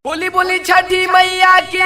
बोली बोली छठी मैया की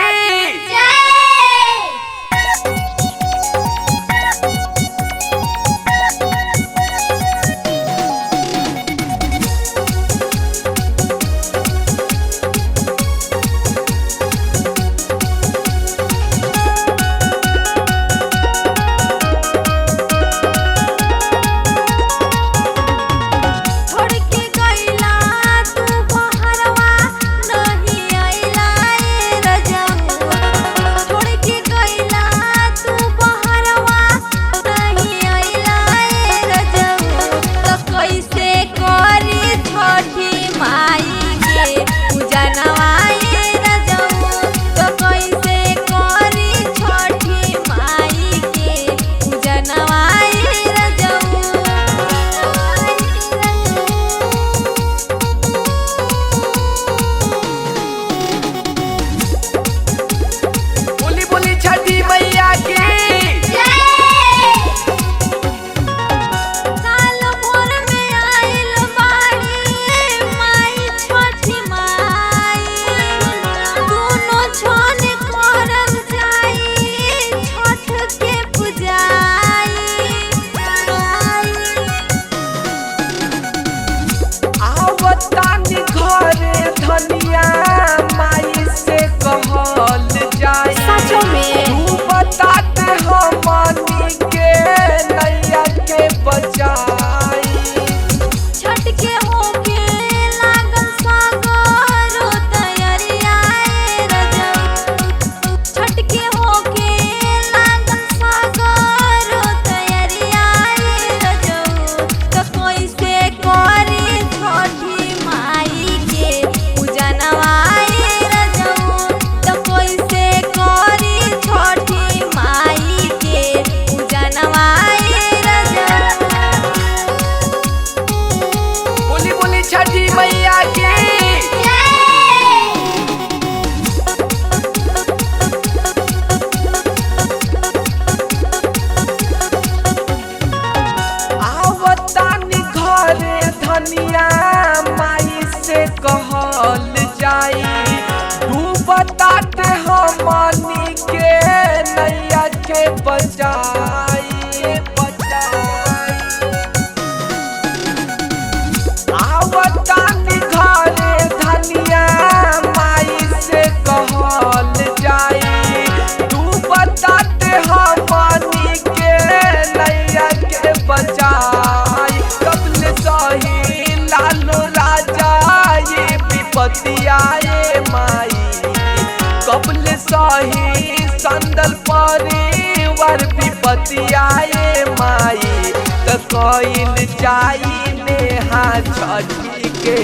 धनिया माई से कहल जाए सचो में तू बताते हमनी के नैया के बचाई छठ के होके लागल सागरो तैयारिया रजऊ छठ के होके लागल सागरो तैयारिया रजऊ तो कैसे करी छठी माई के पूजनवा रजऊ तो कैसे करी छठी माई के पूजनवा रजऊ बोली बोली छठी मैया की आवतानी घरे धनिया माई से कहल जाई तू बताते हमनी के नैया के बचाई आवतानी घरे धनिया माई से कहल जाई तू बताते हमनी के नैया के बचाई कबले सही लालो राजा ये विपत्ति आए माई कबले सही संदल परिवार विपत्ति आए माई तो कइल जाई नेहा छठी के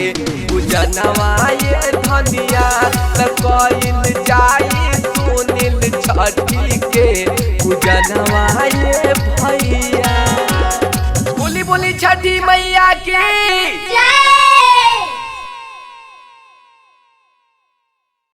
पूजनवा ये धनिया तो कइल जाई सुनील छठी के पूजनवा ये भैया बोली बोली छठी मैया की जय।